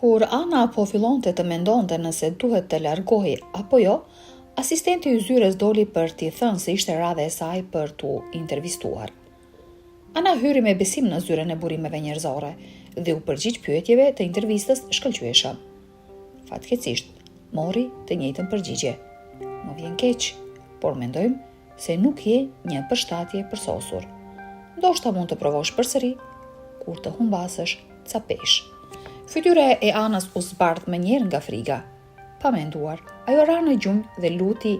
Kur Ana po fillonte të mendonte nëse duhet të largohej apo jo, asistenti i zyres doli për t'i thënë se ishte radha e saj për t'u intervistuar. Ana hyri me besim në zyren e burimeve njerëzore dhe u përgjigj pyetjeve të intervistës shkëlqyeshëm. Fatkeqësisht, mori të njëjtën përgjigje. Më vjen keq, por mendojmë se nuk je një përshtatje përsosur. Ndoshta mund të provosh përsëri kur të humbasësh ca peshë. Fytyra e Anës u zbardh më njëherë nga friga. Pa menduar, ajo ra në gjumë dhe luti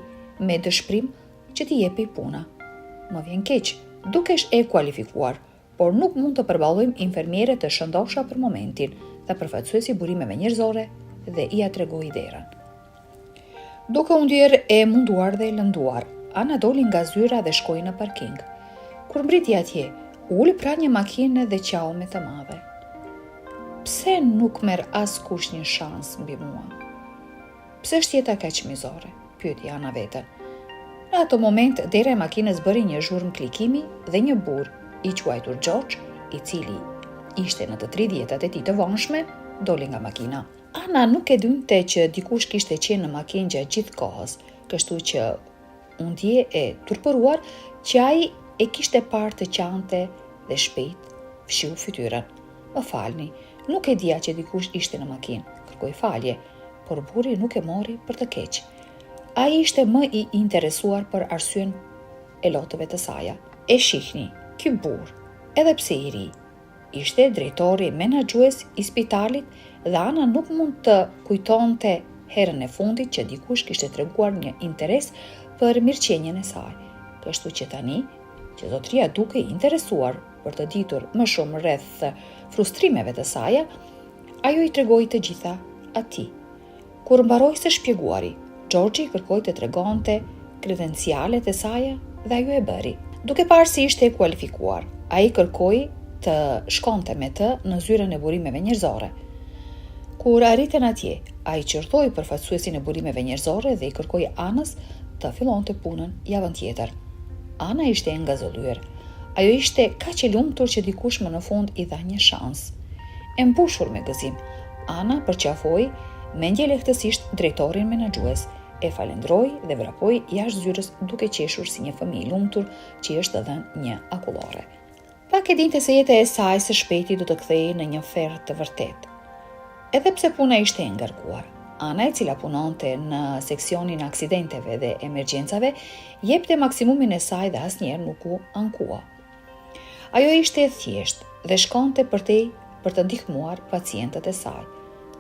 me dëshpërim që t'i jepi puna. Më vjen keq, dukesh e kualifikuar, por nuk mund të përballojmë infermiere të shëndosha për momentin, tha përfaqësuesi burimeve njerëzore dhe ia tregoi derën. Duke u ndjer e munduar dhe lënduar, Ana doli nga zyra dhe shkoi në parking. Kur mbriti atje, uli pranë një makine dhe qau me të madhe. Pse nuk merr askush një shans mbi mua? Pse është jeta kaq mizore? Pyeti Ana veten. Në ato moment, dera e makinës bëri një zhurmë klikimi dhe një burr, i quajtur George, i cili ishte në të 30-tat e tij të vonshme, doli nga makina. Ana nuk e dynte që dikush kishte qenë në makinë gjatë gjithë kohës, kështu që u ndje e turpëruar që ai e kishte parë të qante dhe shpejt fshiu fytyrën. Më falni, nuk e dija që dikush ishte në makinë, kërkoi falje, por burri nuk e mori për të keq. Ai ishte më i interesuar për arsyen e lotëve të saja. E shihni, ky burr, edhe pse i ri, ishte drejtori menaxhues i spitalit dhe Ana nuk mund të kujtonte herën e fundit që dikush kishte treguar një interes për mirëqenien e saj. Kështu që tani, që zotria duke i interesuar për të ditur më shumë rreth frustrimeve të saja, ajo i tregoi të gjitha atij. Kur mbaroi së shpjeguari, Georgi kërkoi të tregonte kredencialet e saja dhe ajo e bëri. Duke parë se ishte e kualifikuar, ai kërkoi të shkonte me të në zyrën e burimeve njerëzore. Kur arritën atje, ai qortoi përfaqësuesin e burimeve njerëzore dhe i kërkoi Anës të fillonte punën javën tjetër. Ana ishte e ngazëllyer. Ajo ishte kaq e lumtur që dikush më në fund i dha një shans. E mbushur me gëzim, Ana përqafoi mendje lehtësisht drejtorin menaxhues, e falendroi dhe vrapoi jashtë zyrës duke qeshur si një fëmijë i lumtur që i është dhënë një akullore. Pak e dinte se jeta e saj së shpejti do të kthehej në një ferr të vërtetë. Edhe pse puna ishte e ngarkuar, Ana, e cila punonte në seksionin aksidenteve dhe emergjencave, jepte maksimumin e saj dhe asnjëherë nuk u ankua. Ajo ishte e thjeshtë dhe shkonte përtej për të ndihmuar pacientët e saj.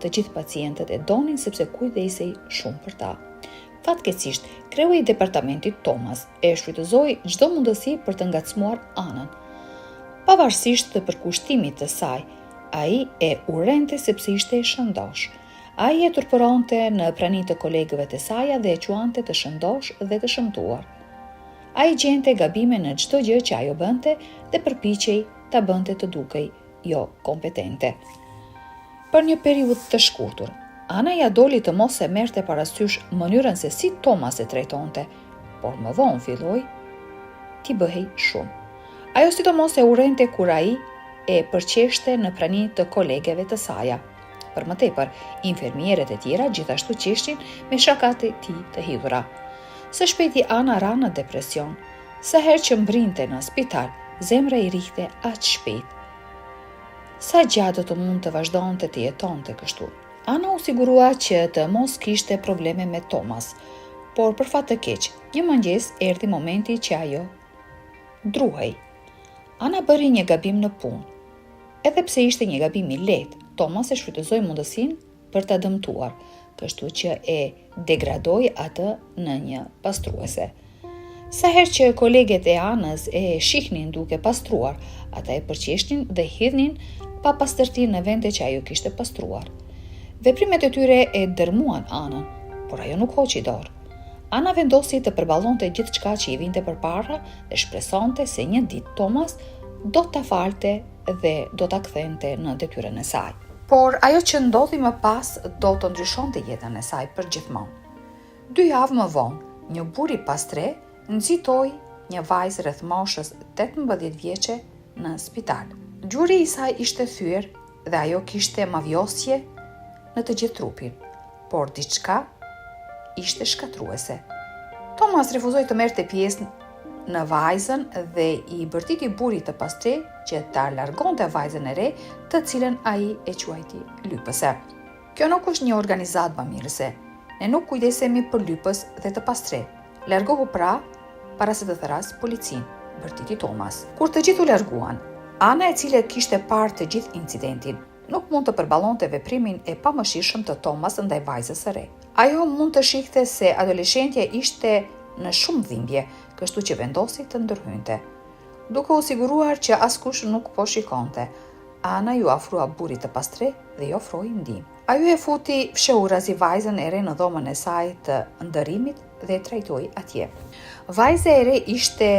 Të gjithë pacientët e donin sepse kujdesej shumë për ta. Fatkeqësisht, kreu i departamentit Thomas e shfrytëzoi çdo mundësi për të ngacmuar Anën. Pavarësisht të përkushtimit të saj, ai e urrente sepse ishte e shëndosh. Ai e turpëronte në praninë të kolegëve të saja dhe e quante të shëndosh dhe të shëmtuar. Ai gjente gabime në çdo gjë që ajo bënte dhe përpiqej ta bënte të dukej jo kompetente. Për një periudhë të shkurtër, Ana ja doli të mos e merrte parasysh mënyrën se si Thomas e trajtonte, por më vonë filloi t'i bëhej shumë. Ajo sidomos e urrente kur ai e përqeshte në praninë të kolegeve të saja. Për më tepër, infermierët e tjera gjithashtu qeshin me shakat e tij të hidhura. Së shpejti Ana ra në depresion. Sa herë që mbrinte në spital, zemra i rihte aq shpejt. Sa gjatë do të mund të vazhdonte të jetonte kështu? Ana u sigurua që të mos kishte probleme me Thomas, por për fat të keq, një mëngjes erdhi momenti që ajo druhej. Ana bëri një gabim në punë. Edhe pse ishte një gabim i lehtë, Thomas e shfrytëzoi mundësinë për ta dëmtuar, kështu që e degradoi atë në një pastruese. Sa herë që koleget e Anës e shihnin duke pastruar, ata e përqeshnin dhe hidhnin pa pastërti në vende që ajo kishte pastruar. Veprimet e tyre e dërmuan Anën, por ajo nuk hoqi dorë. Ana vendosi të përballonte gjithçka që i vinte përpara dhe shpresonte se një ditë Thomas do ta falte dhe do ta kthente në detyrën e saj. Por ajo që ndodhi më pas do të ndryshonte jetën e saj përgjithmonë. 2 javë më vonë, një burr i pastre nxitoi një vajzë rreth moshës 18 vjeçe në spital. Gjuri i saj ishte thyer dhe ajo kishte mavjosje në të gjithë trupin, por diçka ishte shkatruese. Thomas refuzoi të merrte pjesë në vajzën dhe i bërtiti burit të pastre që ta largonte vajzën e re, të cilën ai e quajti lypëse. Kjo nuk është një organizat bamirëse. Ne nuk kujdesemi për lypës dhe të pastre. Largohu pra, para se të thëras policin, bërtiti Thomas. Kur të gjithë u larguan, Ana, e cila kishte parë të gjithë incidentin, nuk mund të përballonte veprimin e pamëshirshëm të Thomas ndaj vajzës së re. Ajo mund të shihte se adoleshentja ishte në shumë dhimbje, kështu që vendosi të ndërhynte. Duke u siguruar që askush nuk po shikonte, Ana ju afrua burit të pastre dhe i ofroi ndihmë. Ajo e futi fshehurazi vajzën e re në dhomën e saj të ndërimit dhe e trajtoi atje. Vajza e re ishte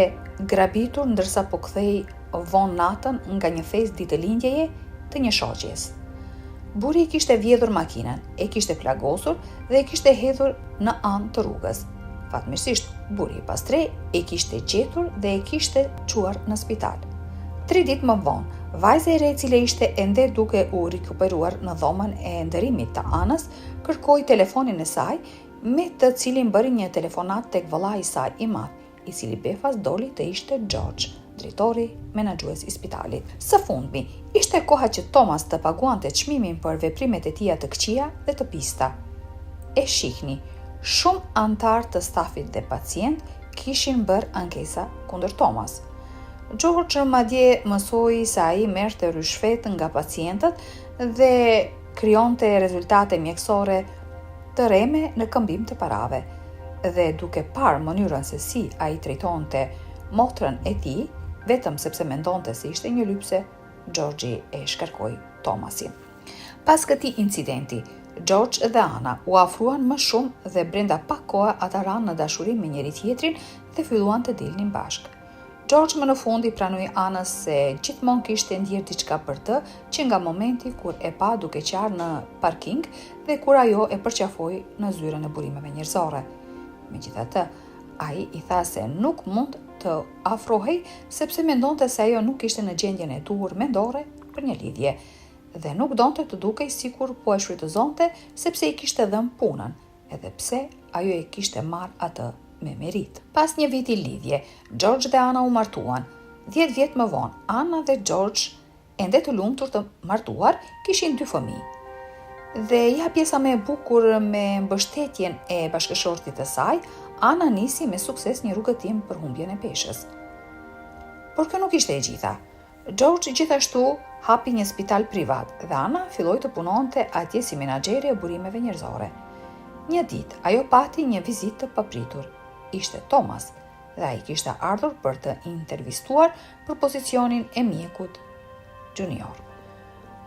grabitur ndërsa po kthej vonë natën nga një festë ditëlindjeje të një shoqjes. Buri i kishte vjedhur makinën, e kishte plagosur dhe e kishte hedhur në anë të rrugës. Fatmirësisht, buri i pastre e kishte gjetur dhe e kishte çuar në spital. 3 ditë më vonë, vajza e re, e cila ishte ende duke u rikuperuar në dhomën e ndërimit të Anës, kërkoi telefonin e saj, me të cilin bëri një telefonat tek vëllai i saj i madh, i cili befas doli të ishte George, drejtori menaxhues i spitalit. Së fundmi, ishte koha që Thomas të paguante çmimin për veprimet e tija të këqija dhe të pista. E shihni, shumë antar të stafit dhe pacient kishin bërë ankesa kundër Thomas. George madje mësoi se ai merrte ryshfet nga pacientët dhe krijonte rezultate mjekësore të reme në këmbim të parave. Dhe duke parë mënyrën se si ai trajtonte motrën e tij, vetëm sepse mendonte se ishte një lypse, George e shkarkoi Thomasin. Pas këtij incidenti, George dhe Ana u afruan më shumë dhe brenda pak kohe ata ranë në dashuri me njëri tjetrin dhe filluan të dilnin bashkë. George më në fundi pranoi Anës se gjithmonë kishte ndjerë diçka për të, që nga momenti kur e pa duke qarë në parking dhe kur ajo e përqafoi në zyrën e burimeve njerëzore. Megjithatë, ai i tha se nuk mund të afrohej sepse mendonte se ajo nuk ishte në gjendjen e duhur mendore për një lidhje dhe nuk donte të dukej sikur po e shfrytëzonte sepse i kishte dhënë punën, edhe pse ajo e kishte marrë atë me merit. Pas një viti lidhje, George dhe Ana u martuan. 10 vjet më vonë, Ana dhe George, ende të lumtur të martuar, kishin 2 fëmijë. Dhe ja pjesa më e bukur me mbështetjen e bashkëshortit të saj, Ana nisi me sukses një rrugëtim për humbjen e peshës. Por kjo nuk ishte e gjitha. George gjithashtu hapi një spital privat dhe Ana filloi të punonte atje si menaxhere e burimeve njerëzore. Një ditë, ajo pati një vizitë të papritur. Ishte Thomas dhe ai kishte ardhur për të intervistuar për pozicionin e mjekut junior.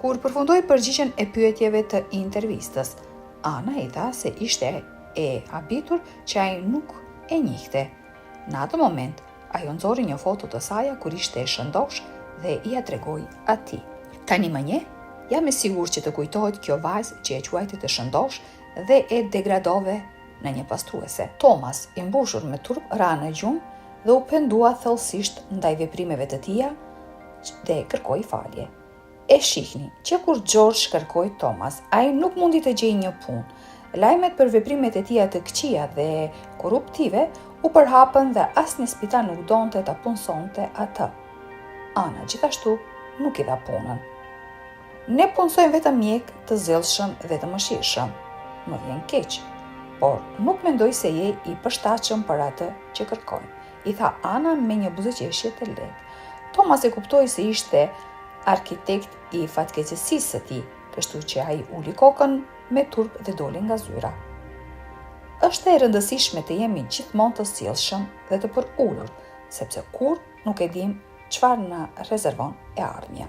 Kur përfundoi përgjigjen e pyetjeve të intervistës, Ana i tha se ishte e habitur që ai nuk e njihte. Në atë moment, ajo nxori një foto të saj kur ishte e shëndosh dhe i ia tregoi atij. Tani më nje, jam e sigurt që të kujtohet kjo vajzë që e quajti të shëndosh dhe e degradove në një pastruese. Thomas, i mbushur me turp, ra në gjumë dhe u pendua thellësisht ndaj veprimeve të tija dhe kërkoi falje. E shihni që kur George kërkoi Thomas, ai nuk mundi të gjejë një punë. Lajmet për veprimet e tija të këqija dhe korruptive u përhapën dhe asnjë spital nuk donte ta punsonte atë. Ana gjithashtu nuk i dha punën. Ne punsojmë vetëm mjek të zellshëm dhe të mëshirshëm. Më vjen keq, por nuk mendoj se je i përshtatshëm për atë që kërkojmë, i tha Ana me një buzëqeshje të lehtë. Thomas e kuptoi se ishte arkitekt i fatkeqësisë së tij, kështu që ai uli kokën me turp dhe doli nga zyra. Është e rëndësishme të jemi gjithmonë të sjellshëm dhe të përulur, sepse kur nuk e dim çfarë na rezervon e ardhmja.